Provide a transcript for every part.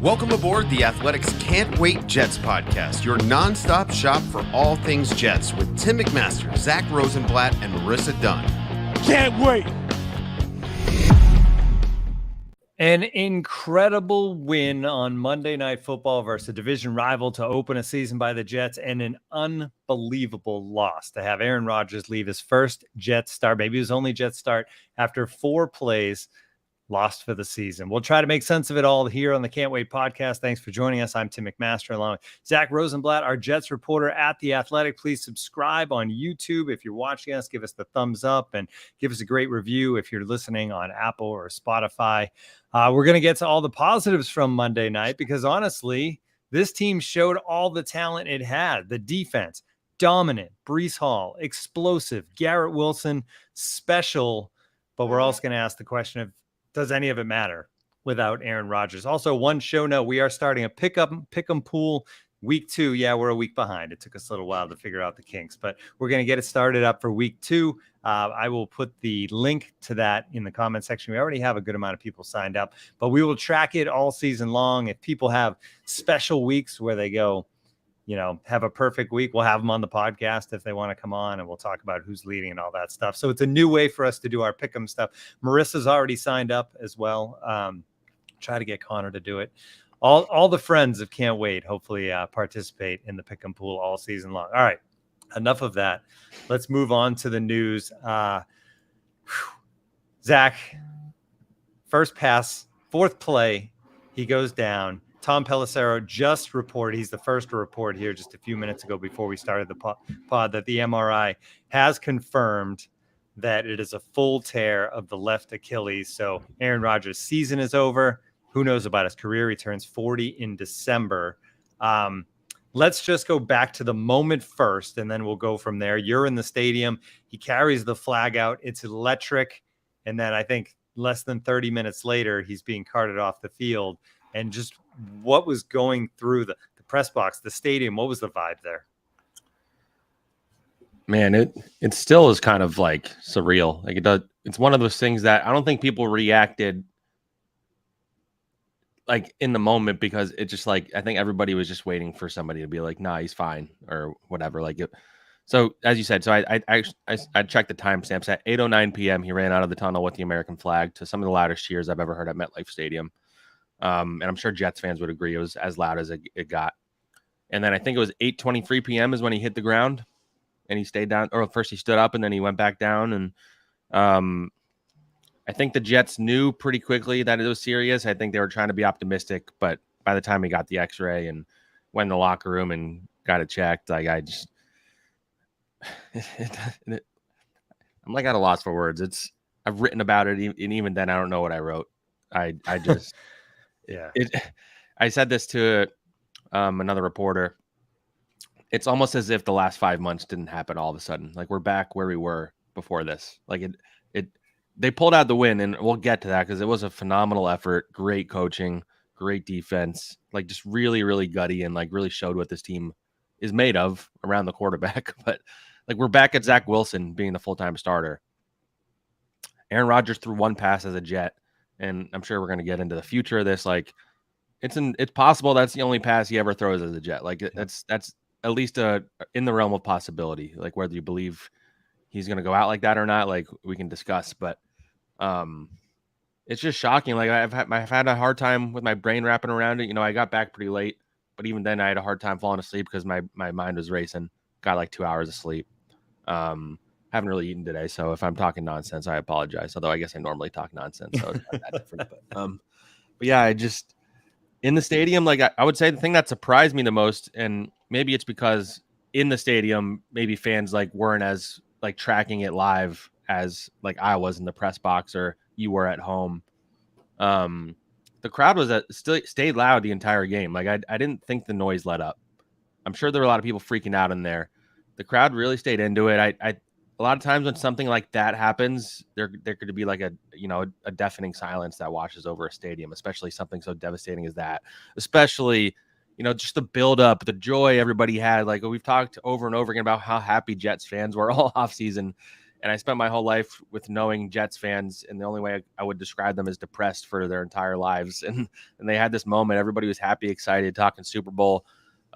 Welcome aboard the Athletics Can't Wait Jets podcast, your nonstop shop for all things Jets with Tim McMaster, Zack Rosenblatt, and Marissa Dunn. Can't wait! An incredible win on Monday Night Football versus a division rival to open a season by the Jets, and an unbelievable loss to have Aaron Rodgers leave his first Jets start, maybe his only Jets start, after 4 plays. Lost for the season. We'll try to make sense of it all here on the Can't Wait podcast. Thanks for joining us. I'm Tim McMaster along with Zack Rosenblatt, our Jets reporter at The Athletic. Please subscribe on YouTube. If you're watching us, give us the thumbs up and give us a great review if you're listening on Apple or Spotify. We're going to get to all the positives from Monday night because honestly, this team showed all the talent it had. The defense, dominant. Breece Hall, explosive. Garrett Wilson, special. But we're also going to ask the question of, does any of it matter without Aaron Rodgers? Also, one show note, we are starting a pick'em pool week 2. Yeah, we're a week behind. It took us a little while to figure out the kinks, but we're going to get it started up for week 2. I will put the link to that in the comment section. We already have a good amount of people signed up, but we will track it all season long. If people have special weeks where they go, have a perfect week, we'll have them on the podcast if they want to come on, and we'll talk about who's leading and all that stuff. So it's a new way for us to do our pick'em stuff. Marissa's already signed up as well. Try to get Connor to do it. All the friends of Can't Wait hopefully participate in the pick'em pool all season long. All right, enough of that. Let's move on to the news. Zack, first pass, 4th play, he goes down. Tom Pelissero just reported, he's the first to report here just a few minutes ago before we started the pod, that the MRI has confirmed that it is a full tear of the left Achilles. So Aaron Rodgers' season is over. Who knows about his career? He turns 40 in December. Let's just go back to the moment first, and then we'll go from there. You're in the stadium. He carries the flag out. It's electric. And then I think less than 30 minutes later, he's being carted off the field. And just what was going through the press box, the stadium, what was the vibe there? Man, it still is kind of like surreal. Like it's one of those things that I don't think people reacted like in the moment, because it just like, I think everybody was just waiting for somebody to be like, nah, he's fine or whatever. So as you said, so I checked the timestamps at 8:09 p.m. He ran out of the tunnel with the American flag to some of the loudest cheers I've ever heard at MetLife Stadium. And I'm sure Jets fans would agree it was as loud as it got. And then I think it was 8:23 p.m. is when he hit the ground and he stayed down. Or first he stood up and then he went back down. And I think the Jets knew pretty quickly that it was serious. I think they were trying to be optimistic, but by the time he got the x-ray and went in the locker room and got it checked, like I'm like at a loss for words. I've written about it, and even then I don't know what I wrote. I just... Yeah, I said this to another reporter. It's almost as if the last 5 months didn't happen all of a sudden. Like we're back where we were before this. Like they pulled out the win, and we'll get to that because it was a phenomenal effort, great coaching, great defense, like just really, really gutty, and like really showed what this team is made of around the quarterback. But like we're back at Zach Wilson being the full-time starter. Aaron Rodgers threw 1 pass as a Jet. And I'm sure we're going to get into the future of this. Like, it's possible that's the only pass he ever throws as a Jet. Like, that's at least in the realm of possibility. Like, whether you believe he's going to go out like that or not, like we can discuss. But it's just shocking. Like, I've had a hard time with my brain wrapping around it. I got back pretty late, but even then I had a hard time falling asleep because my mind was racing. Got like 2 hours of sleep. Haven't really eaten today, so if I'm talking nonsense, I apologize. Although I guess I normally talk nonsense, so it's not that different. But yeah, I just in the stadium, like I would say the thing that surprised me the most, and maybe it's because in the stadium, maybe fans like weren't as like tracking it live as like I was in the press box or you were at home. The crowd was still stayed loud the entire game. Like I didn't think the noise let up. I'm sure there were a lot of people freaking out in there. The crowd really stayed into it. A lot of times when something like that happens, there could be like a deafening silence that washes over a stadium, especially something so devastating as that. Especially, just the build up, the joy everybody had. Like we've talked over and over again about how happy Jets fans were all off season, And I spent my whole life with knowing Jets fans, and the only way I would describe them is depressed for their entire lives. And they had this moment. Everybody was happy, excited, talking Super Bowl,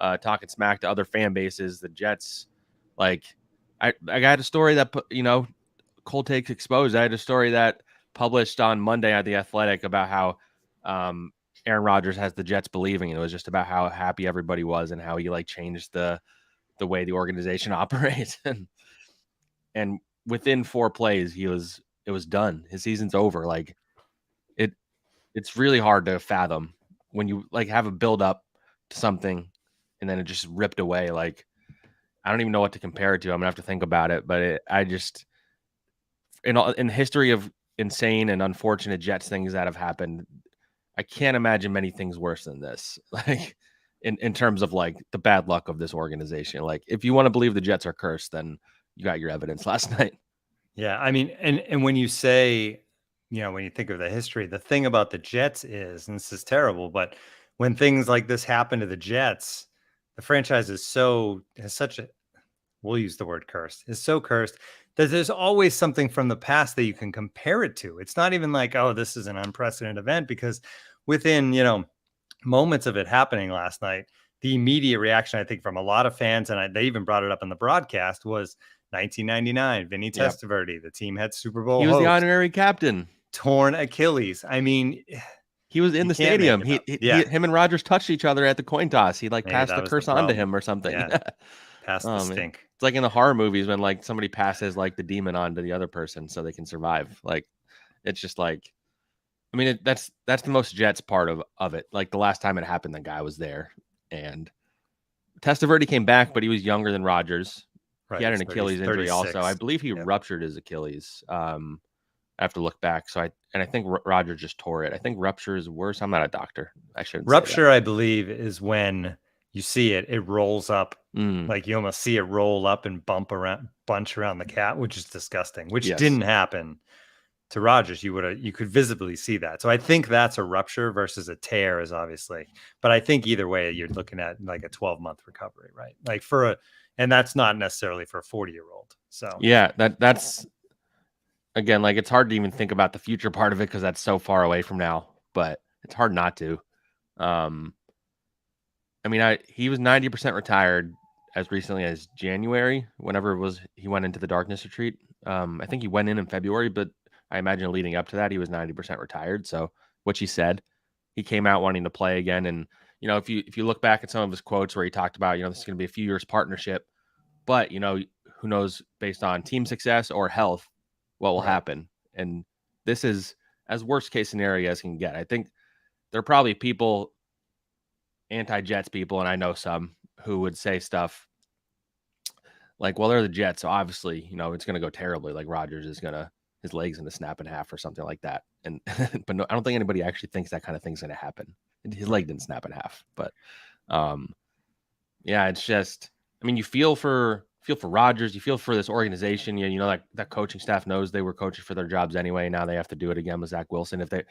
talking smack to other fan bases. The Jets, like, I got a story that, Cold Takes Exposed. I had a story that published on Monday at The Athletic about how Aaron Rodgers has the Jets believing. And it was just about how happy everybody was and how he like changed the way the organization operates. And within 4 plays, it was done. His season's over. Like it's really hard to fathom when you like have a build up to something and then it just ripped away. Like, I don't even know what to compare it to. I'm gonna have to think about it. But in history of insane and unfortunate Jets things that have happened, I can't imagine many things worse than this. Like in terms of like the bad luck of this organization. Like, if you want to believe the Jets are cursed, then you got your evidence last night. Yeah, I mean, and when you say, when you think of the history, the thing about the Jets is, and this is terrible, but when things like this happen to the Jets, the franchise has such a, we'll use the word cursed, is so cursed that there's always something from the past that you can compare it to. It's not even like, oh, this is an unprecedented event, because within, moments of it happening last night, the immediate reaction, I think, from a lot of fans, and they even brought it up in the broadcast, was 1999, Vinny Testaverde. The team had Super Bowl. He was host, the honorary captain. Torn Achilles. I mean, he was in the stadium. Him and Rodgers touched each other at the coin toss. He passed the curse on to him or something. Yeah. Passed the stink. It's like in the horror movies when like somebody passes like the demon on to the other person so they can survive. Like, it's just like, I mean, that's the most Jets part of it. Like, the last time it happened, the guy was there, and Testaverde came back, but he was younger than Rodgers. Right, he had an Achilles injury also. I believe he ruptured his Achilles. I have to look back. So I think Rodgers just tore it. I think rupture is worse. I'm not a doctor. I shouldn't. Rupture, I believe, is when you see it rolls up. Like, you almost see it roll up and bunch around the cat, which is disgusting, which didn't happen to Rodgers. You could visibly see that. So I think that's a rupture versus a tear is obviously, but I think either way, you're looking at like a 12-month recovery, right? Like and that's not necessarily for a 40-year-old. So yeah, that's again, like, it's hard to even think about the future part of it because that's so far away from now, but it's hard not to. I mean, he was 90% retired as recently as January, whenever it was he went into the darkness retreat. I think he went in February, but I imagine leading up to that, he was 90% retired. So, which he said, he came out wanting to play again. And, if you look back at some of his quotes where he talked about, this is going to be a few years partnership, but, who knows, based on team success or health, what will happen. And this is as worst case scenario as can get. I think there are probably people, anti-Jets people, and I know some, who would say stuff like, well, they're the Jets, so obviously, it's going to go terribly. Like, Rodgers is his leg's going to snap in half or something like that. And but no, I don't think anybody actually thinks that kind of thing's going to happen. His leg didn't snap in half, but yeah, it's just, I mean, you feel for Rodgers, you feel for this organization. Like that coaching staff knows they were coaching for their jobs anyway. Now they have to do it again with Zach Wilson. They're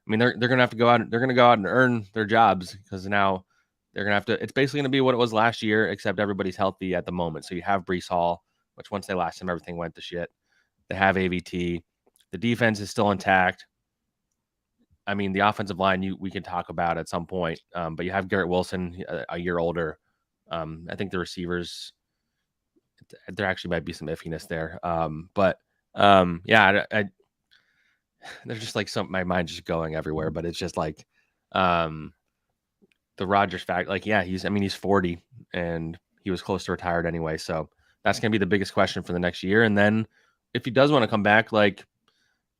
going to have to go out. They're going to go out and earn their jobs, because now they're going to have to. It's basically going to be what it was last year, except everybody's healthy at the moment. So you have Breece Hall, which once they lost him, everything went to shit. They have AVT. The defense is still intact. I mean, the offensive line we can talk about at some point, but you have Garrett Wilson, a year older. I think the receivers, there actually might be some iffiness there. But yeah, there's just like my mind's just going everywhere. But it's just like the Rodgers fact. Like, yeah, he's 40 and he was close to retired anyway. So that's going to be the biggest question for the next year. And then if he does want to come back, like,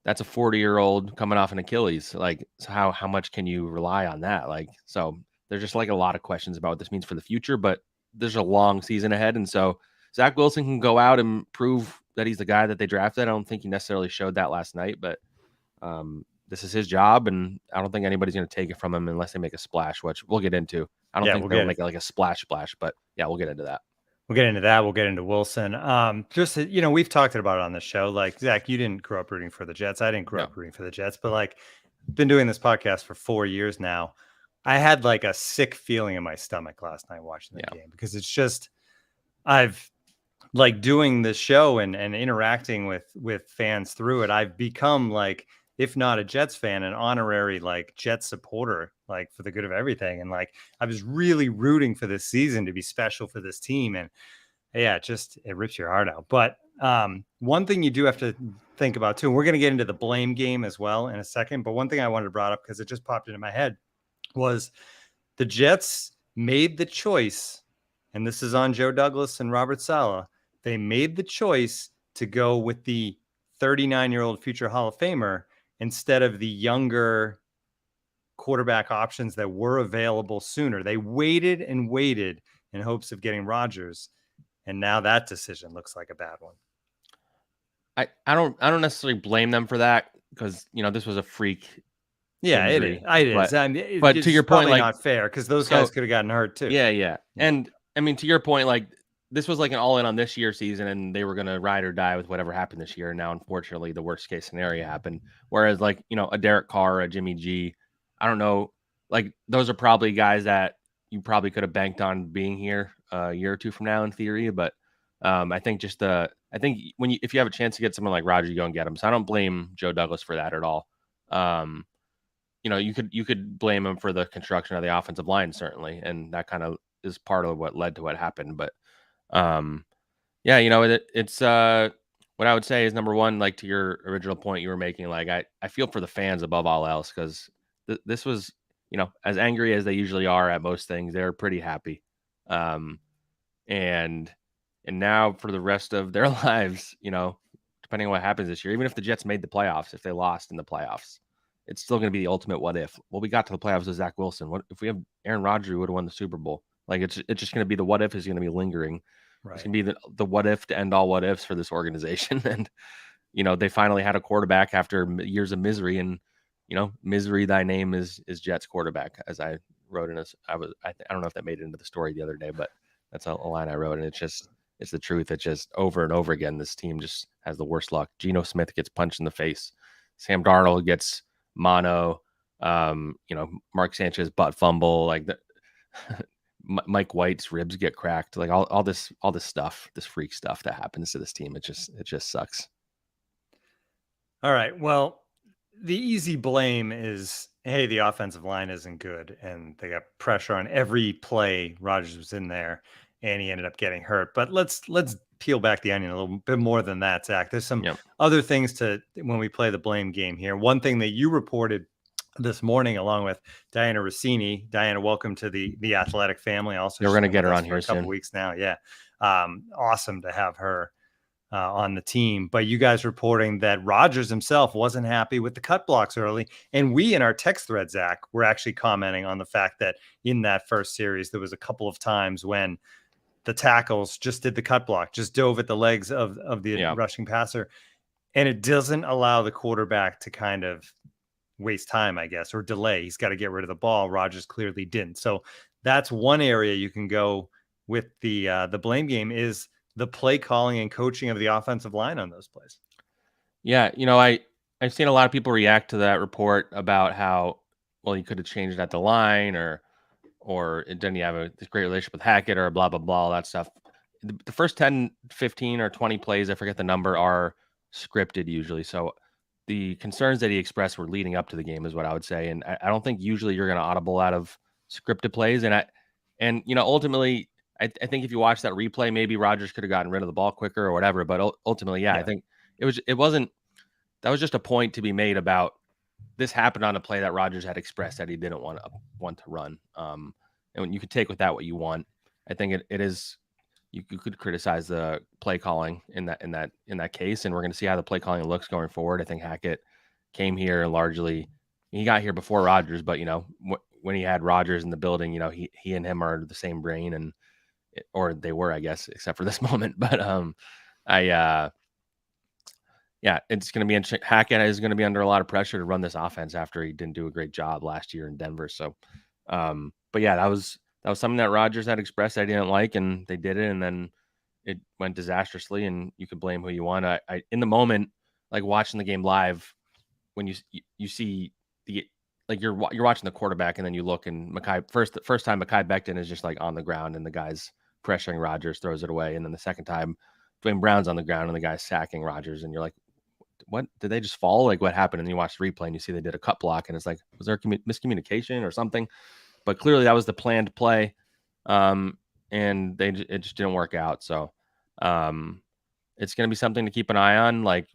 that's a 40-year-old coming off an Achilles. Like, so how much can you rely on that? Like, so there's just like a lot of questions about what this means for the future, but there's a long season ahead. And so Zach Wilson can go out and prove that he's the guy that they drafted. I don't think he necessarily showed that last night, but this is his job, and I don't think anybody's going to take it from him unless they make a splash, which we'll get into. I don't think they'll make it like a splash, but yeah, we'll get into that. We'll get into that. We'll get into Wilson. Just, we've talked about it on the show. Like, Zach, you didn't grow up rooting for the Jets. I didn't grow up rooting for the Jets, but like, been doing this podcast for 4 years now. I had like a sick feeling in my stomach last night watching the game, because it's just, like doing the show and interacting with fans through it, I've become like, if not a Jets fan, an honorary like Jets supporter, like for the good of everything. And like, I was really rooting for this season to be special for this team. And yeah, it rips your heart out. But one thing you do have to think about too, and we're going to get into the blame game as well in a second. But one thing I wanted to bring up, because it just popped into my head, was the Jets made the choice, and this is on Joe Douglas and Robert Saleh. They made the choice to go with the 39-year-old future Hall of Famer instead of the younger quarterback options that were available sooner. They waited and waited in hopes of getting Rodgers, and now that decision looks like a bad one. I don't necessarily blame them for that, because this was a freak. Yeah, injury, it is. I mean, but to your point, like, not fair, because those guys could have gotten hurt too. Yeah. And I mean, to your point, like, this was like an all in on this year's season, and they were going to ride or die with whatever happened this year. And now, unfortunately, the worst case scenario happened. Whereas, like, a Derek Carr, a Jimmy G, I don't know, like, those are probably guys that you probably could have banked on being here a year or two from now in theory. But I think if you have a chance to get someone like Rodgers, you go and get him. So I don't blame Joe Douglas for that at all. You could blame him for the construction of the offensive line, certainly, and that kind of is part of what led to what happened. But it's what I would say is, number one, like, to your original point you were making, like, I feel for the fans above all else, because this was, as angry as they usually are at most things, they're pretty happy, and now for the rest of their lives, depending on what happens this year, even if the Jets made the playoffs, if they lost in the playoffs, it's still going to be the ultimate what if. Well, we got to the playoffs with Zach Wilson. What if we have Aaron Rodgers, who would have won the Super Bowl? Like, it's just going to be the what if is going to be lingering. Right. It's going to be the what if to end all what ifs for this organization. And, they finally had a quarterback after years of misery, and, misery, thy name is Jets quarterback, as I wrote in I don't know if that made it into the story the other day, but that's a line I wrote. And it's the truth. It's just over and over again, this team just has the worst luck. Geno Smith gets punched in the face. Sam Darnold gets mono, Mark Sanchez butt fumble, like Mike White's ribs get cracked, like all this stuff, this freak stuff that happens to this team. It just sucks. All right. Well, the easy blame is, hey, the offensive line isn't good, and they got pressure on every play. Rodgers was in there, and he ended up getting hurt. But let's peel back the onion a little bit more than that, Zach. There's some other things to when we play the blame game here. One thing that you reported this morning, along with Diana Rossini. Diana, welcome to the Athletic family. Also, we're going to get her on here for a couple weeks now. Yeah, awesome to have her on the team. But you guys reporting that Rodgers himself wasn't happy with the cut blocks early, and we in our text thread, Zach, were actually commenting on the fact that in that first series there was a couple of times when the tackles just did the cut block, just dove at the legs of the rushing passer, and it doesn't allow the quarterback to kind of waste time, I guess, or delay. He's got to get rid of the ball. Rodgers clearly didn't. So that's one area you can go with the blame game, is the play calling and coaching of the offensive line on those plays. Yeah, I've seen a lot of people react to that report about how, well, he could have changed at the line, or didn't he have this great relationship with Hackett, or blah, blah, blah, all that stuff. The first 10, 15, or 20 plays, I forget the number, are scripted usually. So the concerns that he expressed were leading up to the game, is what I would say. And I don't think usually you're going to audible out of scripted plays. And ultimately, I think if you watch that replay, maybe Rodgers could have gotten rid of the ball quicker or whatever. But ultimately, I think that was just a point to be made about this happened on a play that Rodgers had expressed that he didn't want to run. And you could take with that what you want. I think it is. You could criticize the play calling in that case, and we're going to see how the play calling looks going forward. I think Hackett came here largely. He got here before Rodgers, but when he had Rodgers in the building, he and him are the same brain, or they were, I guess, except for this moment. But it's going to be interesting. Hackett is going to be under a lot of pressure to run this offense after he didn't do a great job last year in Denver. So, but yeah, that was something that Rodgers had expressed I didn't like, and they did it, and then it went disastrously, and you could blame who you want. I in the moment, like watching the game live, when you see you're watching the quarterback, and then you look, and the first time Mekhi Becton is just like on the ground, and the guy's pressuring Rodgers, throws it away, and then the second time Dwayne Brown's on the ground and the guy's sacking Rodgers, and you're like, what? Did they just fall? Like, what happened? And you watch the replay and you see they did a cut block, and it's like, was there miscommunication or something? But clearly that was the planned play, and it just didn't work out. So it's going to be something to keep an eye on. Like,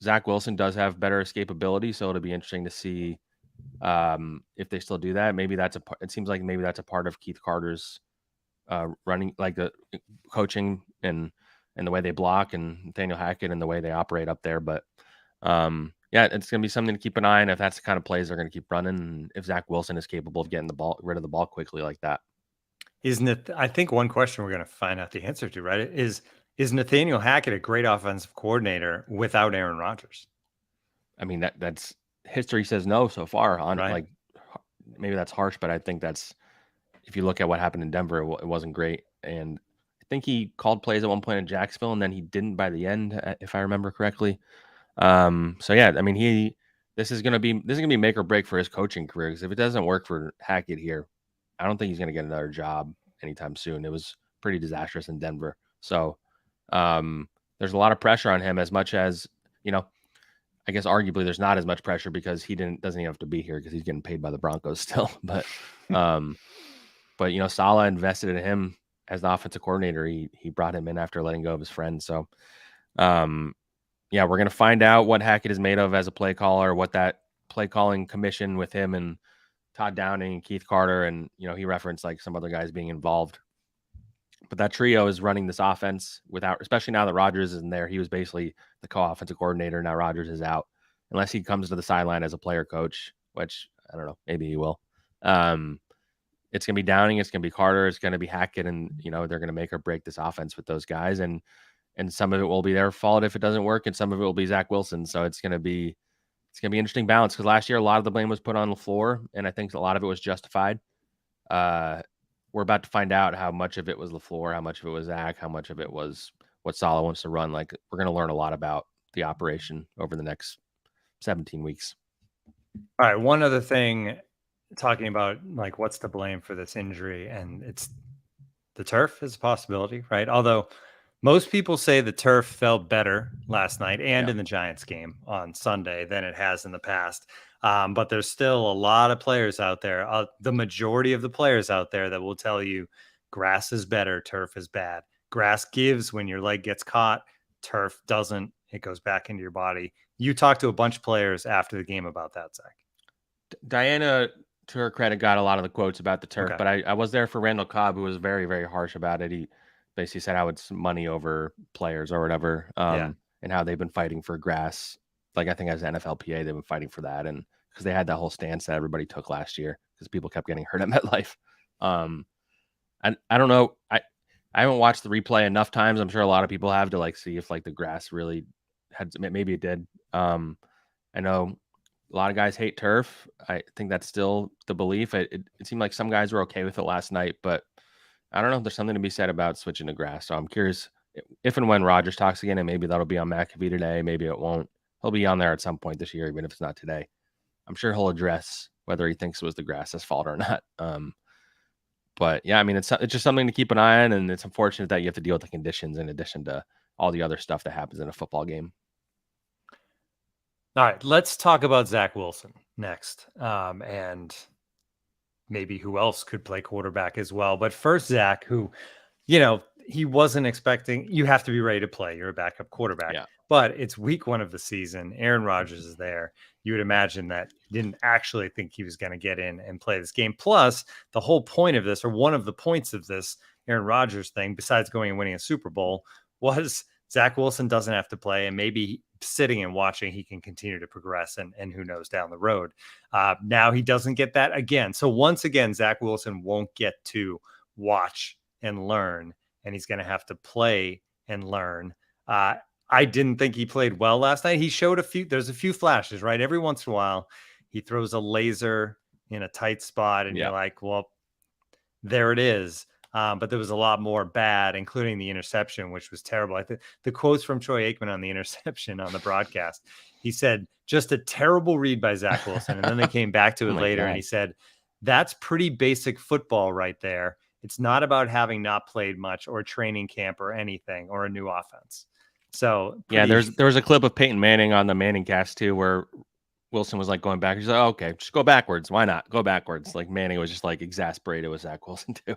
Zach Wilson does have better escapability, so it'll be interesting to see if they still do that. Maybe it seems like maybe that's a part of Keith Carter's running, like the coaching and the way they block, and Nathaniel Hackett and the way they operate up there. But yeah, it's going to be something to keep an eye on if that's the kind of plays they're going to keep running, and if Zach Wilson is capable of getting rid of the ball quickly like that. Isn't it? I think one question we're going to find out the answer to, right, is Nathaniel Hackett a great offensive coordinator without Aaron Rodgers? I mean, that's history says no so far. Right. Like, maybe that's harsh, but I think that's, if you look at what happened in Denver, it wasn't great. And I think he called plays at one point in Jacksonville, and then he didn't by the end, if I remember correctly. So yeah, I mean, this is gonna be make or break for his coaching career, because if it doesn't work for Hackett here, I don't think he's gonna get another job anytime soon. It was pretty disastrous in Denver. So there's a lot of pressure on him, as much as, I guess arguably there's not as much pressure because he doesn't even have to be here because he's getting paid by the Broncos still. But Saleh invested in him as the offensive coordinator. He brought him in after letting go of his friend. So yeah, we're going to find out what Hackett is made of as a play caller, what that play calling commission with him and Todd Downing and Keith Carter, and he referenced like some other guys being involved. But that trio is running this offense without, especially now that Rodgers isn't there. He was basically the co-offensive coordinator. Now Rodgers is out, unless he comes to the sideline as a player coach, which I don't know, maybe he will. It's going to be Downing, it's going to be Carter, it's going to be Hackett, and they're going to make or break this offense with those guys, and some of it will be their fault if it doesn't work, and some of it will be Zach Wilson. So it's going to be an interesting balance, because last year a lot of the blame was put on LaFleur, and I think a lot of it was justified. We're about to find out how much of it was LaFleur, how much of it was Zach, how much of it was what Saleh wants to run. Like, we're going to learn a lot about the operation over the next 17 weeks. All right. One other thing, talking about like what's to blame for this injury, and it's the turf is a possibility, right? Although most people say the turf felt better last night and in the Giants game on Sunday than it has in the past. But there's still a lot of players out there, the majority of the players out there, that will tell you grass is better, turf is bad. Grass gives when your leg gets caught, turf doesn't. It goes back into your body. You talked to a bunch of players after the game about that, Zach. Diana, to her credit, got a lot of the quotes about the turf, but I was there for Randall Cobb, who was very, very harsh about it. He basically said how it's money over players or whatever, and how they've been fighting for grass. Like, I think as NFLPA, they've been fighting for that, and because they had that whole stance that everybody took last year because people kept getting hurt at MetLife. I don't know. I haven't watched the replay enough times. I'm sure a lot of people have to like see if like the grass really had, maybe it did. I know a lot of guys hate turf. I think that's still the belief. It seemed like some guys were okay with it last night, but I don't know. There's something to be said about switching to grass. So I'm curious if and when Rodgers talks again, and maybe that'll be on McAfee today. Maybe it won't. He'll be on there at some point this year, even if it's not today. I'm sure he'll address whether he thinks it was the grass's fault or not. But yeah, I mean, it's just something to keep an eye on, and it's unfortunate that you have to deal with the conditions in addition to all the other stuff that happens in a football game. All right, let's talk about Zach Wilson next, and maybe who else could play quarterback as well. But first, Zach, who, he wasn't expecting. You have to be ready to play. You're a backup quarterback. Yeah. But it's week 1 of the season. Aaron Rodgers is there. You would imagine that you didn't actually think he was going to get in and play this game. Plus, the whole point of this, or one of the points of this Aaron Rodgers thing, besides going and winning a Super Bowl, was Zach Wilson doesn't have to play, and maybe sitting and watching, he can continue to progress, and who knows down the road. Now he doesn't get that again. So once again, Zach Wilson won't get to watch and learn, and he's going to have to play and learn. I didn't think he played well last night. He showed there's a few flashes, right? Every once in a while, he throws a laser in a tight spot, and you're like, well, there it is. But there was a lot more bad, including the interception, which was terrible. I think the quotes from Troy Aikman on the interception on the broadcast, he said, just a terrible read by Zach Wilson. And then they came back to it later, and he said, that's pretty basic football right there. It's not about having not played much or training camp or anything or a new offense. So yeah, there was a clip of Peyton Manning on the Manning cast too, where Wilson was like going back. He's like, oh, okay, just go backwards. Why not go backwards? Like Manning was just like exasperated with Zach Wilson too.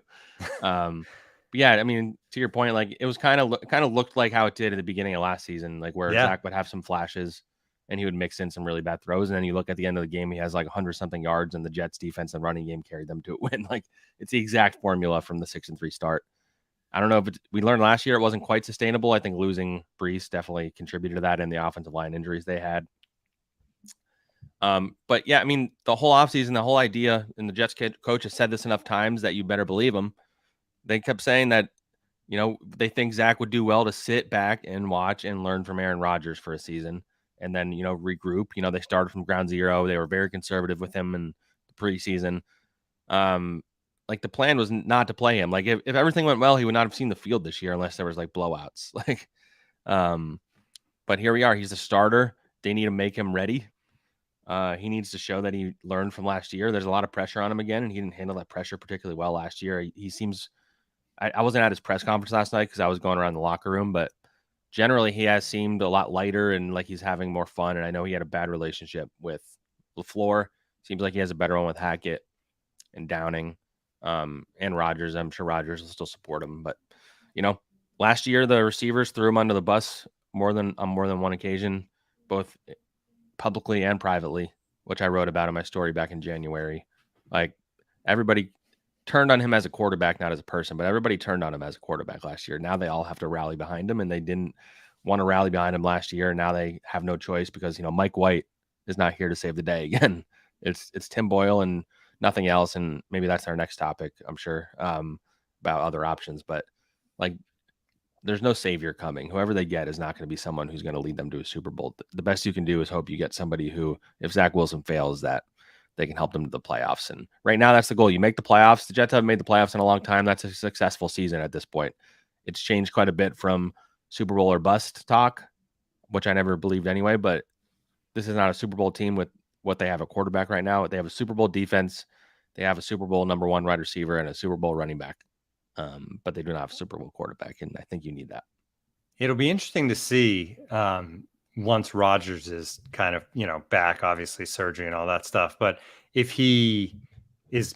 But yeah, I mean, to your point, like it was kind of looked like how it did at the beginning of last season, like where Zach would have some flashes and he would mix in some really bad throws, and then you look at the end of the game, he has like 100-something yards, and the Jets defense and running game carried them to a win. Like it's the exact formula from the 6-3 start. I don't know if we learned last year it wasn't quite sustainable. I think losing Brees definitely contributed to that, and the offensive line injuries they had. But yeah, I mean, the whole offseason, the whole idea, and the Jets coach has said this enough times that you better believe him. They kept saying that, they think Zach would do well to sit back and watch and learn from Aaron Rodgers for a season and then, regroup. They started from ground zero. They were very conservative with him in the preseason. Like the plan was not to play him. Like if everything went well, he would not have seen the field this year unless there was like blowouts. But here we are. He's a starter. They need to make him ready. He needs to show that he learned from last year. There's a lot of pressure on him again, and he didn't handle that pressure particularly well last year. He seems I wasn't at his press conference last night because I was going around the locker room, but generally he has seemed a lot lighter and like he's having more fun. And I know he had a bad relationship with LaFleur. Seems like he has a better one with Hackett and Downing, and Rodgers. I'm sure Rodgers will still support him, but last year the receivers threw him under the bus on more than one occasion, both publicly and privately, which I wrote about in my story back in January. Like everybody turned on him as a quarterback, not as a person, but everybody turned on him as a quarterback last year. Now they all have to rally behind him, and they didn't want to rally behind him last year. Now they have no choice because, Mike White is not here to save the day again. It's Tim Boyle and nothing else. And maybe that's our next topic, I'm sure, about other options, but like there's no savior coming. Whoever they get is not going to be someone who's going to lead them to a Super Bowl. The best you can do is hope you get somebody who, if Zach Wilson fails, that they can help them to the playoffs. And right now that's the goal. You make the playoffs. The Jets haven't made the playoffs in a long time. That's a successful season at this point. It's changed quite a bit from Super Bowl or bust talk, which I never believed anyway, but this is not a Super Bowl team with what they have a quarterback right now. They have a Super Bowl defense. They have a Super Bowl #1 wide receiver and a Super Bowl running back. But they do not have a Super Bowl quarterback. And I think you need that. It'll be interesting to see, once Rodgers is kind of, back, obviously surgery and all that stuff, but if he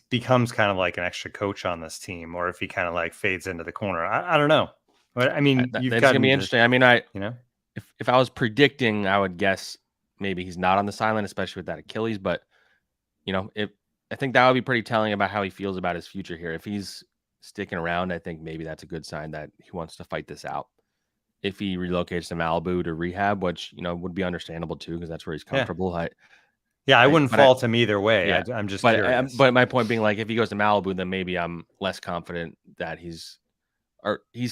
becomes kind of like an extra coach on this team, or if he kind of like fades into the corner, I don't know. But I mean, that's going to be interesting. I mean, if I was predicting, I would guess maybe he's not on the sideline, especially with that Achilles, but I think that would be pretty telling about how he feels about his future here. If he's sticking around, I think maybe that's a good sign that he wants to fight this out. If he relocates to Malibu to rehab, which, would be understandable too, because that's where he's comfortable. I wouldn't fault him either way. Yeah. I'm just curious. But my point being, like, if he goes to Malibu, then maybe I'm less confident that he's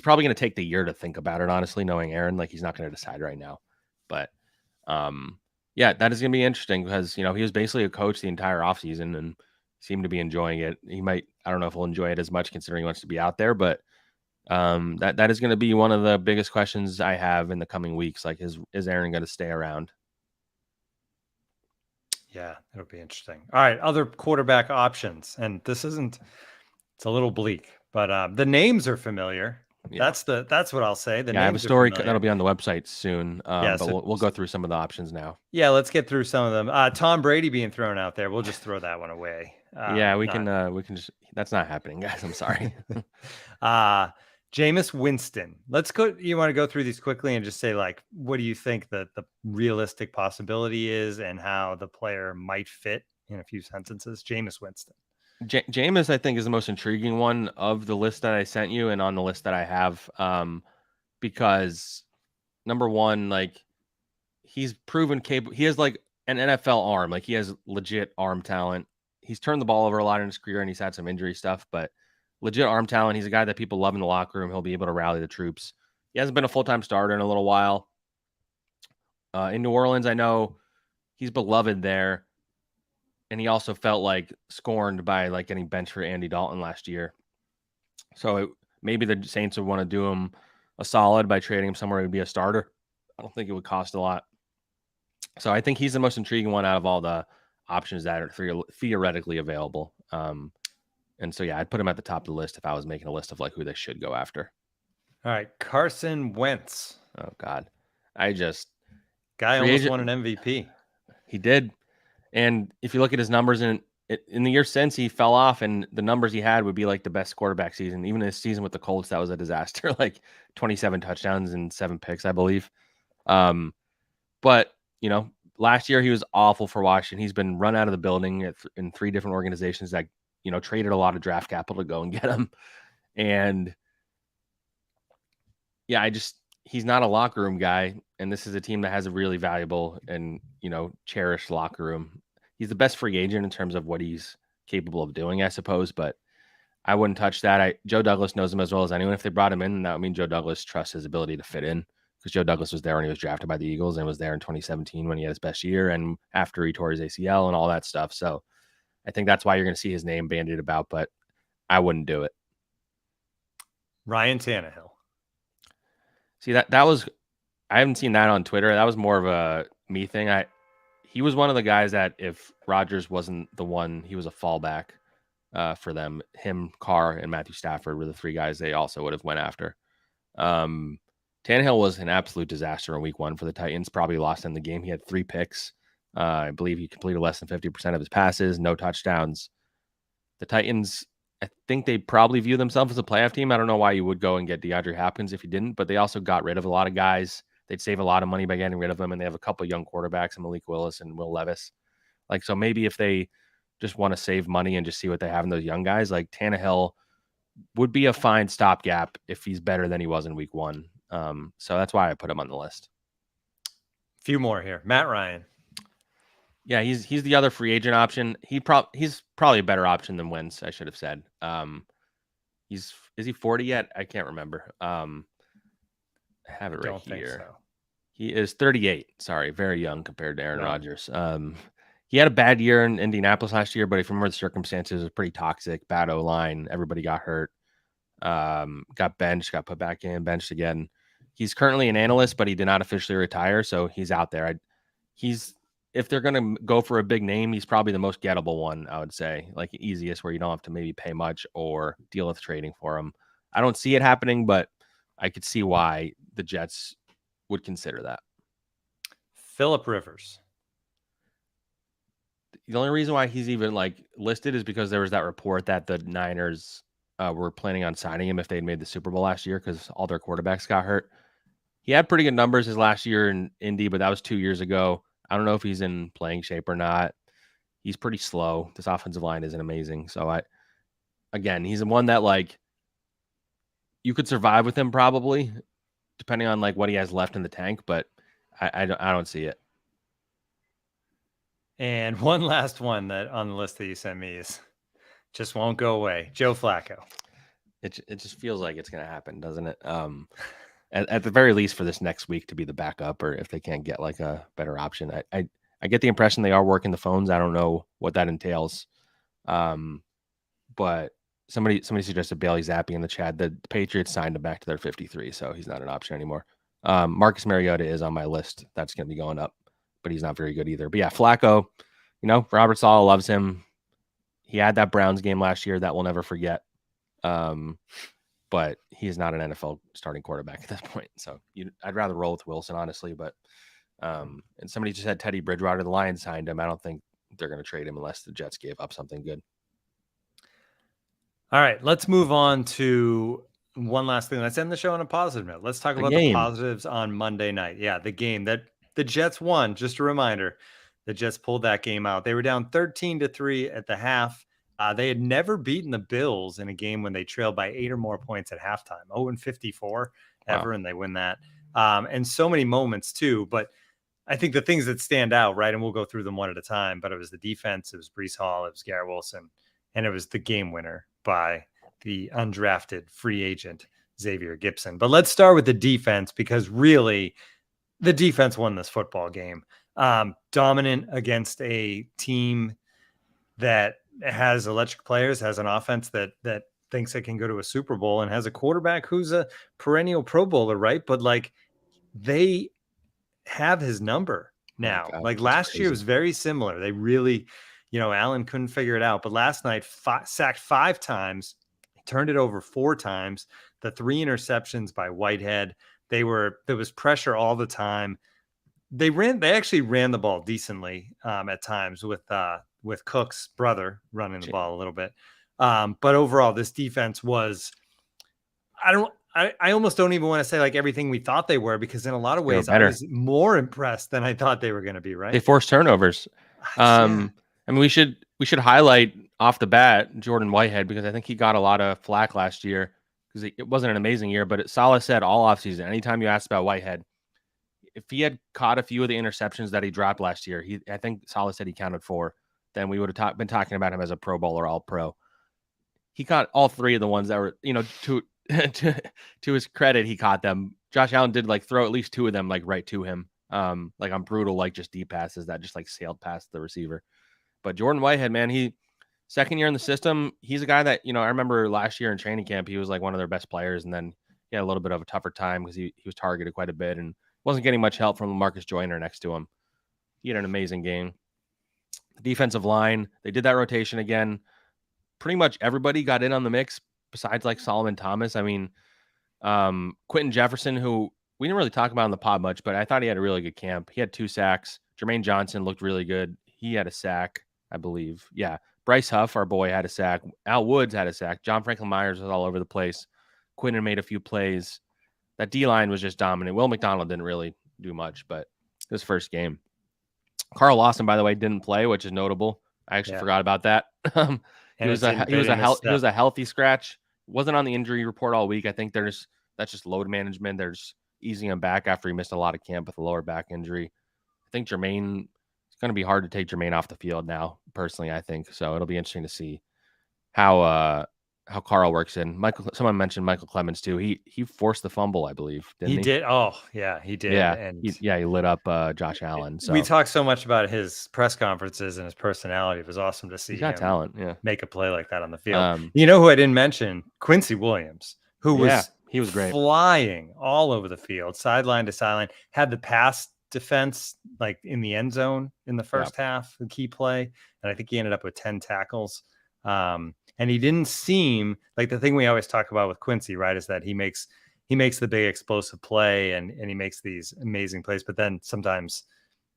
probably going to take the year to think about it, honestly, knowing Aaron. Like, he's not going to decide right now. But, yeah, that is going to be interesting because, he was basically a coach the entire offseason and seemed to be enjoying it. He might, I don't know if he'll enjoy it as much considering he wants to be out there, but that is going to be one of the biggest questions I have in the coming weeks. Like, is Aaron going to stay around? Yeah, it'll be interesting. All right, other quarterback options, and it's a little bleak, but the names are familiar. Yeah. That's what I'll say. I have a story that'll be on the website soon. But we'll go through some of the options now. Yeah, let's get through some of them. Tom Brady being thrown out there. We'll just throw that one away. We can just. That's not happening, guys. I'm sorry. Jameis Winston. Let's go. You want to go through these quickly and just say, like, what do you think that the realistic possibility is and how the player might fit in a few sentences? Jameis Winston. Jameis, I think, is the most intriguing one of the list that I sent you and on the list that I have, because number one, like, he's proven capable. He has like an NFL arm. Like, he has legit arm talent. He's turned the ball over a lot in his career and he's had some injury stuff, but legit arm talent. He's a guy that people love in the locker room. He'll be able to rally the troops. He hasn't been a full-time starter in a little while. In New Orleans, I know he's beloved there. And he also felt like scorned by like getting benched for Andy Dalton last year. So maybe the Saints would want to do him a solid by trading him somewhere to be a starter. I don't think it would cost a lot. So I think he's the most intriguing one out of all the options that are theoretically available. And so, yeah, I'd put him at the top of the list if I was making a list of like who they should go after. All right, Carson Wentz. Oh God, Guy free almost agent. won an MVP. He did. And if you look at his numbers in the year since, he fell off, and the numbers he had would be like the best quarterback season. Even his season with the Colts, that was a disaster, like 27 touchdowns and 7 picks, I believe. But, last year he was awful for Washington. He's been run out of the building in 3 different organizations that, traded a lot of draft capital to go and get him. And yeah, he's not a locker room guy. And this is a team that has a really valuable and, cherished locker room. He's the best free agent in terms of what he's capable of doing, I suppose, but I wouldn't touch that. Joe Douglas knows him as well as anyone. If they brought him in, that would mean Joe Douglas trusts his ability to fit in, because Joe Douglas was there when he was drafted by the Eagles and was there in 2017 when he had his best year and after he tore his ACL and all that stuff. So I think that's why you're going to see his name bandied about, but I wouldn't do it. Ryan Tannehill. See, that was, I haven't seen that on Twitter. That was more of a me thing. He was one of the guys that if Rodgers wasn't the one, he was a fallback for them. Him, Carr, and Matthew Stafford were the 3 guys they also would have went after. Tannehill was an absolute disaster in week 1 for the Titans, probably lost in the game. He had 3 picks. I believe he completed less than 50% of his passes, no touchdowns. The Titans, I think they probably view themselves as a playoff team. I don't know why you would go and get DeAndre Hopkins if you didn't, but they also got rid of a lot of guys. They'd save a lot of money by getting rid of them, and they have a couple young quarterbacks, Malik Willis and Will Levis. So maybe if they just want to save money and just see what they have in those young guys, like Tannehill would be a fine stopgap if he's better than he was in week 1. So that's why I put him on the list. Few more here. Matt Ryan. Yeah, he's the other free agent option. He's probably a better option than Wentz, I should have said. Is he 40 yet? I can't remember. I have it right here. So. He is 38. Sorry, very young compared to Aaron Rodgers. He had a bad year in Indianapolis last year, but if you remember the circumstances, it was pretty toxic. Bad O-line. Everybody got hurt. Got benched, got put back in, benched again. He's currently an analyst, but he did not officially retire, so he's out there. If they're going to go for a big name, he's probably the most gettable one, I would say. Like easiest, where you don't have to maybe pay much or deal with trading for him. I don't see it happening, but I could see why the Jets would consider that. Phillip Rivers. The only reason why he's even listed is because there was that report that the Niners were planning on signing him if they'd made the Super Bowl last year because all their quarterbacks got hurt. He had pretty good numbers his last year in Indy, but that was 2 years ago. I don't know if he's in playing shape or not. He's pretty slow. This offensive line isn't amazing. So he's the one that you could survive with him probably, depending on what he has left in the tank, but I don't see it. And one last one that on the list that you sent me is just won't go away. Joe Flacco. It just feels like it's going to happen, doesn't it? At the very least for this next week to be the backup, or if they can't get a better option. I get the impression they are working the phones. I don't know what that entails. But somebody suggested Bailey Zappi in the chat. The Patriots signed him back to their 53, so he's not an option anymore. Marcus Mariota is on my list. That's going to be going up, but he's not very good either. But yeah, Flacco, Robert Saleh loves him. He had that Browns game last year that we'll never forget. But he is not an NFL starting quarterback at this point. So I'd rather roll with Wilson, honestly. But and somebody just had Teddy Bridgewater. The Lions signed him. I don't think they're going to trade him unless the Jets gave up something good. All right, let's move on to one last thing. Let's end the show on a positive note. Let's talk about the positives on Monday night. Yeah, the game that the Jets won. Just a reminder, the Jets pulled that game out. They were down 13-3 at the half. They had never beaten the Bills in a game when they trailed by 8 or more points at halftime. 0-54 ever, wow. And they win that. And so many moments too. But I think the things that stand out, right, and we'll go through them one at a time, but it was the defense, it was Breece Hall, it was Garrett Wilson, and it was the game winner by the undrafted free agent, Xavier Gipson. But let's start with the defense, because really the defense won this football game. Dominant against a team that has electric players, has an offense that thinks it can go to a Super Bowl, and has a quarterback who's a perennial Pro Bowler, right? But they have his number now. God, last crazy. year was very similar. They really, Allen couldn't figure it out. But last night, sacked 5 times, turned it over 4 times. The 3 interceptions by Whitehead. There was pressure all the time. They actually ran the ball decently at times with Cook's brother running the ball a little bit. But overall, this defense was, I almost don't even want to say like everything we thought they were, because in a lot of ways I was more impressed than I thought they were going to be. Right? They forced turnovers. I mean, we should highlight off the bat Jordan Whitehead, because I think he got a lot of flack last year because it wasn't an amazing year. But Saleh said all offseason, anytime you asked about Whitehead, if he had caught a few of the interceptions that he dropped last year, I think Saleh said he counted 4, then we would have been talking about him as a Pro Bowler, all pro. He caught all 3 of the ones that were, to his credit, he caught them. Josh Allen did like throw at least 2 of them like right to him, like on brutal, like just deep passes that just like sailed past the receiver. But Jordan Whitehead, man, he second year in the system, he's a guy that, I remember last year in training camp, he was like one of their best players, and then he had a little bit of a tougher time because he was targeted quite a bit and wasn't getting much help from Marcus Joyner next to him. He had an amazing game. The defensive line, they did that rotation again. Pretty much everybody got in on the mix besides like Solomon Thomas. I mean, Quentin Jefferson, who we didn't really talk about in the pod much, but I thought he had a really good camp. He had 2 sacks. Jermaine Johnson looked really good. He had a sack, I believe. Yeah. Bryce Huff, our boy, had a sack. Al Woods had a sack. John Franklin Myers was all over the place. Quentin made a few plays. That D-line was just dominant. Will McDonald didn't really do much, but his first game. Carl Lawson, by the way, didn't play, which is notable. I actually forgot about that. He was a healthy scratch. Wasn't on the injury report all week. I think that's just load management. They're just easing him back after he missed a lot of camp with a lower back injury. I think it's going to be hard to take Jermaine off the field now, personally, I think. So it'll be interesting to see how Carl works in. Someone mentioned Michael Clemens too. He forced the fumble, I believe. Didn't he? He did. Oh, yeah, he did. Yeah, and he lit up Josh Allen. So we talked so much about his press conferences and his personality. It was awesome to see him talent. Make a play like that on the field. Who I didn't mention? Quincy Williams, who he was great, flying all over the field, sideline to sideline. Had the pass defense like in the end zone in the first half, the key play, and I think he ended up with 10 tackles. And he didn't seem like, the thing we always talk about with Quincy, right, is that he makes the big explosive play and he makes these amazing plays, but then sometimes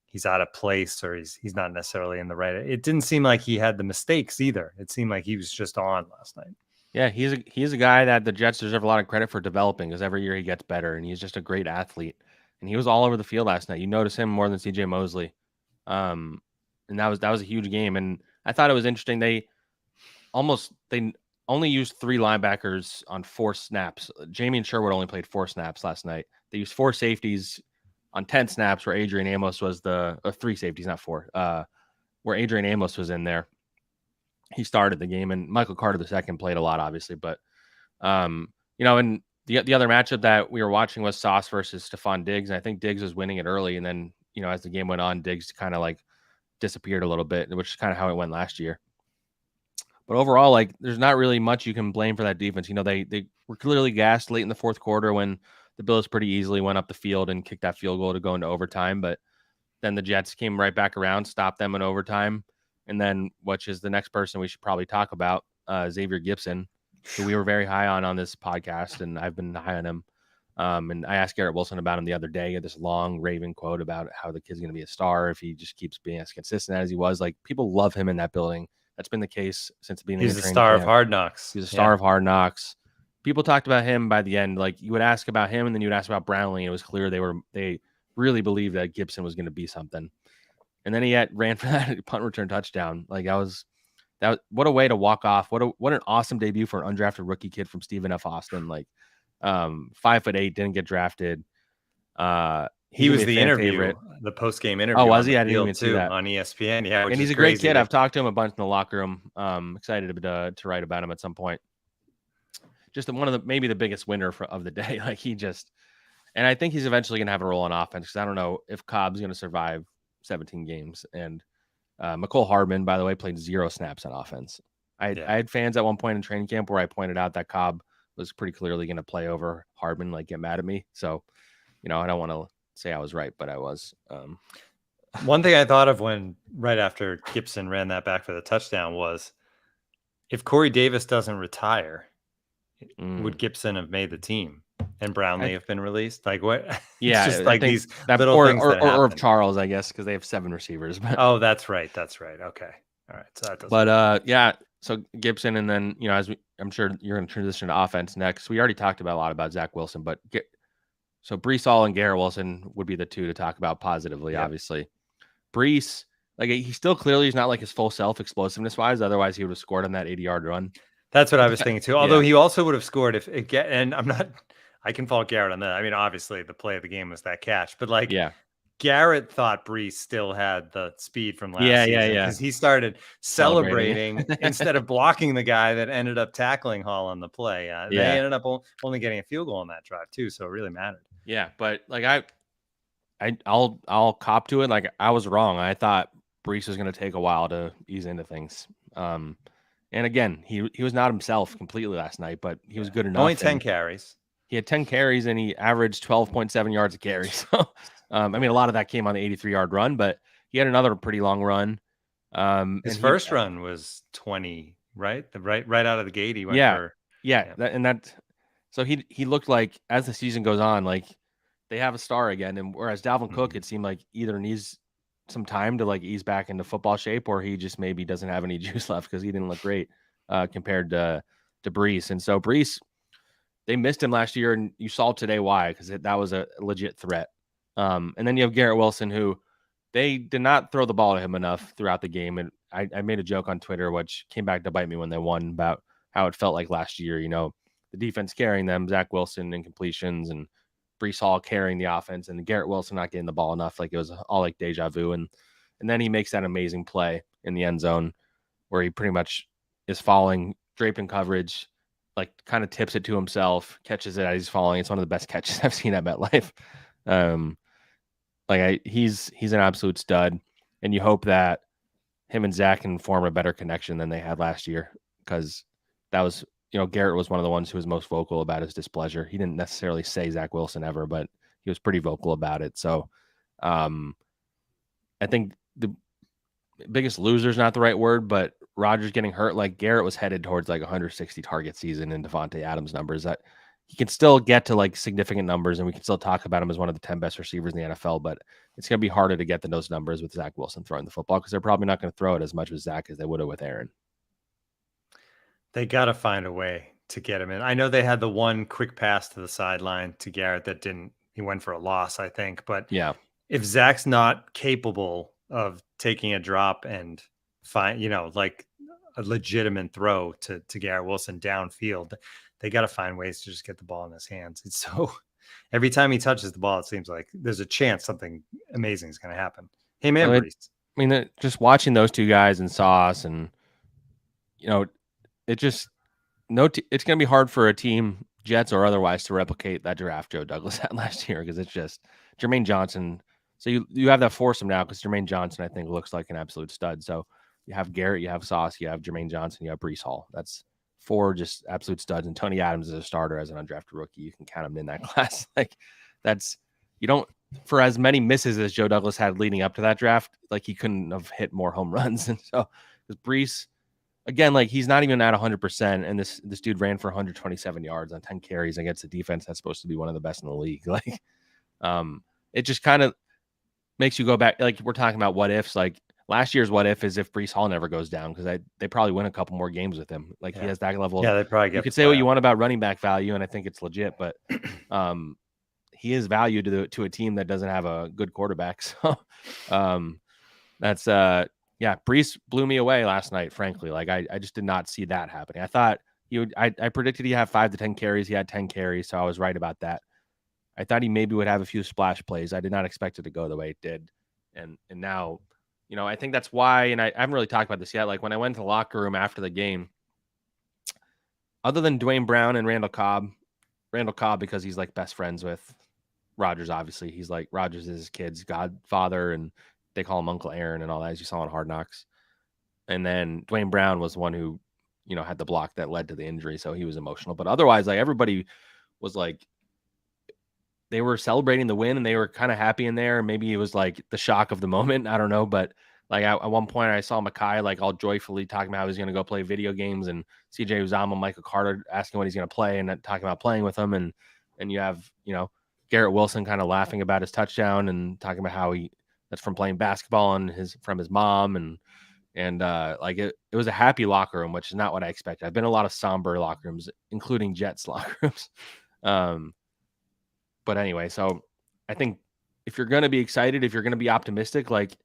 he's out of place or he's not necessarily in the right. It didn't seem like he had the mistakes either. It seemed like he was just on last night. Yeah, he's a guy that the Jets deserve a lot of credit for developing, because every year he gets better, and he's just a great athlete. And he was all over the field last night. You notice him more than CJ Mosley. And that was a huge game. And I thought it was interesting. They only used 3 linebackers on 4 snaps. Jamie and Sherwood only played 4 snaps last night. They used 4 safeties on 10 snaps, where Adrian Amos was 3 safeties, not 4, where Adrian Amos was in there. He started the game, and Michael Carter II played a lot, obviously. But, and the other matchup that we were watching was Sauce versus Stephon Diggs. And I think Diggs was winning it early. And then, as the game went on, Diggs kind of like disappeared a little bit, which is kind of how it went last year. But overall, like, there's not really much you can blame for that defense. They were clearly gassed late in the fourth quarter when the Bills pretty easily went up the field and kicked that field goal to go into overtime. But then the Jets came right back around, stopped them in overtime. And then, which is the next person we should probably talk about, Xavier Gipson, who we were very high on this podcast, and I've been high on him. And I asked Garrett Wilson about him the other day. He had this long raving quote about how the kid's going to be a star if he just keeps being as consistent as he was. Like, people love him in that building. That's been the case since the beginning. He's a star of Hard Knocks. He's a star of Hard Knocks. People talked about him by the end. Like, you would ask about him, and then you would ask about Brownlee, and it was clear they really believed that Gipson was going to be something. And then he ran for that punt return touchdown. Like, that was what a way to walk off. What an awesome debut for an undrafted rookie kid from Stephen F. Austin. Like, 5'8", didn't get drafted. He was the interview, the post-game interview. Oh, was he? I didn't even see that on ESPN. Yeah, and he's a great kid. I've talked to him a bunch in the locker room. Excited to write about him at some point. Just one of maybe the biggest winner of the day. Like, and I think he's eventually going to have a role on offense, because I don't know if Cobb's going to survive 17 games. And McCole Hardman, by the way, played 0 snaps on offense. I had fans at one point in training camp where I pointed out that Cobb was pretty clearly going to play over Hardman, like, get mad at me. So, I don't want to say I was right, but I was. One thing I thought of right after Gibson ran that back for the touchdown was, if Corey Davis doesn't retire, would Gibson have made the team and Brownlee have been released? Like what? It's just I like think these that, little things that happen. or of Charles, I guess, because they have 7 receivers. But oh, that's right. Okay. All right. So that does. But so Gibson, and then I'm sure you're going to transition to offense next. We already talked about a lot about Zach Wilson, but so Breece Hall and Garrett Wilson would be the two to talk about positively. Yep. Obviously, Breece, like he still clearly is not like his full self explosiveness wise. Otherwise, he would have scored on that 80-yard run. That's what I was thinking too. Although he also would have scored and I can fault Garrett on that. I mean, obviously the play of the game was that catch, but Garrett thought Breece still had the speed from last season because he started celebrating instead of blocking the guy that ended up tackling Hall on the play. They ended up only getting a field goal on that drive too, so it really mattered. Yeah, but like I'll cop to it. Like I was wrong. I thought Breece was going to take a while to ease into things. And again, he was not himself completely last night, but he was good enough. Only 10 carries. He had 10 carries and he averaged 12.7 yards a carry. So, I mean, a lot of that came on the 83-yard run, but he had another pretty long run. His first run was 20, right? Right out of the gate, he went for. So he looked like, as the season goes on, like they have a star again. And whereas Dalvin Cook, it seemed like either needs some time to like ease back into football shape, or he just maybe doesn't have any juice left because he didn't look great compared to Breece. And so Breece, they missed him last year, and you saw today why, because that was a legit threat. And then you have Garrett Wilson, who they did not throw the ball to him enough throughout the game. And I made a joke on Twitter, which came back to bite me when they won, about how it felt like last year, the defense carrying them, Zach Wilson incompletions, and Breece Hall carrying the offense, and Garrett Wilson not getting the ball enough. Like it was all like deja vu. And then he makes that amazing play in the end zone where he pretty much is falling, draping coverage, like kind of tips it to himself, catches it as he's falling. It's one of the best catches I've seen at MetLife. He's an absolute stud, and you hope that him and Zack can form a better connection than they had last year, because that was, Garrett was one of the ones who was most vocal about his displeasure. He didn't necessarily say Zach Wilson ever, but he was pretty vocal about it. So I think the biggest loser is not the right word, but Rodgers getting hurt, like Garrett was headed towards like 160 target season in Devontae Adams numbers, that he can still get to like significant numbers, and we can still talk about him as one of the 10 best receivers in the NFL, but it's going to be harder to get to those numbers with Zach Wilson throwing the football, because they're probably not going to throw it as much with Zach as they would have with Aaron. They got to find a way to get him in. I know they had the one quick pass to the sideline to Garrett that he went for a loss, I think, but if Zach's not capable of taking a drop and find, like a legitimate throw to Garrett Wilson downfield, they got to find ways to just get the ball in his hands. It's so, every time he touches the ball, it seems like there's a chance something amazing is going to happen. Hey man, Breece. I mean, just watching those two guys and Sauce, and it just it's going to be hard for a team, Jets or otherwise, to replicate that draft Joe Douglas had last year, because it's just Jermaine Johnson. So you have that foursome now, because Jermaine Johnson, I think, looks like an absolute stud. So you have Garrett, you have Sauce, you have Jermaine Johnson, you have Breece Hall. That's 4 just absolute studs. And Tony Adams is a starter as an undrafted rookie. You can count him in that class. Like for as many misses as Joe Douglas had leading up to that draft, like he couldn't have hit more home runs. And so because Breece, again, like he's not even at 100%. And this dude ran for 127 yards on 10 carries against a defense that's supposed to be one of the best in the league. Like, it just kind of makes you go back. Like we're talking about what ifs, like last year's what if is if Breece Hall never goes down, because they probably win a couple more games with him. Like he has that level. Yeah, they probably get. You could say what you want about running back value, and I think it's legit, but he is value to a team that doesn't have a good quarterback. So that's Breece blew me away last night, frankly. Like I just did not see that happening. I thought I predicted he'd have 5 to 10 carries. He had 10 carries, so I was right about that. I thought he maybe would have a few splash plays. I did not expect it to go the way it did. And now, I think that's why, and I haven't really talked about this yet. Like when I went to the locker room after the game, other than Dwayne Brown and Randall Cobb, because he's like best friends with Rodgers, obviously. He's like, Rodgers is his kid's godfather, and they call him Uncle Aaron and all that, as you saw on Hard Knocks. And then Dwayne Brown was one who, had the block that led to the injury, so he was emotional. But otherwise, like everybody was like, they were celebrating the win and they were kind of happy in there. Maybe it was like the shock of the moment. I don't know. But like at one point I saw Mekhi like all joyfully talking about how he's going to go play video games, and CJ Uzomah, Michael Carter asking what he's going to play and talking about playing with him. And you have, Garrett Wilson kind of laughing about his touchdown and talking about how that's from playing basketball and from his mom. And like it was a happy locker room, which is not what I expected. I've been in a lot of somber locker rooms, including Jets locker rooms. But anyway, so I think if you're going to be excited, if you're going to be optimistic, like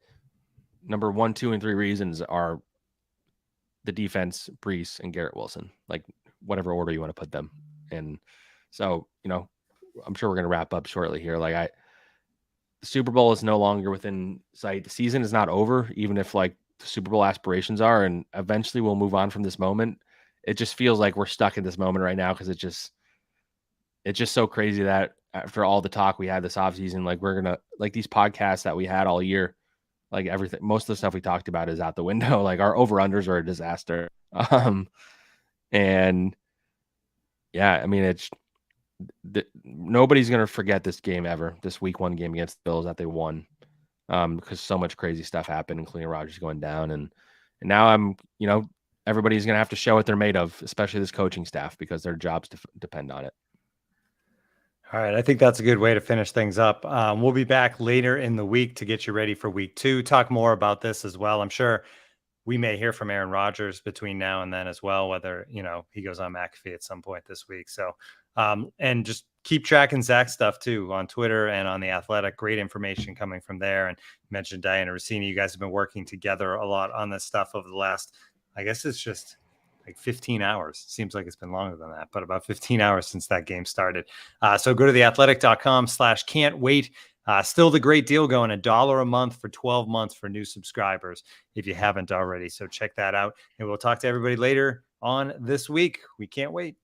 number 1, 2, and 3 reasons are the defense, Brees, and Garrett Wilson, like whatever order you want to put them. And so, I'm sure we're going to wrap up shortly here. Like the Super Bowl is no longer within sight. The season is not over, even if like the Super Bowl aspirations are, and eventually we'll move on from this moment. It just feels like we're stuck in this moment right now because it's just so crazy that after all the talk we had this offseason, like we're gonna like these podcasts that we had all year, like everything, most of the stuff we talked about is out the window. Like our over-unders are a disaster. And yeah, I mean, nobody's gonna forget this game ever, this week 1 game against the Bills that they won, because so much crazy stuff happened, including Rodgers going down, and now everybody's gonna have to show what they're made of, especially this coaching staff, because their jobs depend on it. All right, I think that's a good way to finish things up. We'll be back later in the week to get you ready for week 2, talk more about this as well. I'm sure we may hear from Aaron Rodgers between now and then as well, whether, he goes on McAfee at some point this week. So, and just keep tracking Zack stuff too on Twitter and on The Athletic. Great information coming from there. And you mentioned Diana Rossini. You guys have been working together a lot on this stuff over the last, I guess it's just like 15 hours. Seems like it's been longer than that, but about 15 hours since that game started. So go to theathletic.com/can't wait. Still the great deal going, $1 a month for 12 months for new subscribers if you haven't already. So check that out. And we'll talk to everybody later on this week. We can't wait.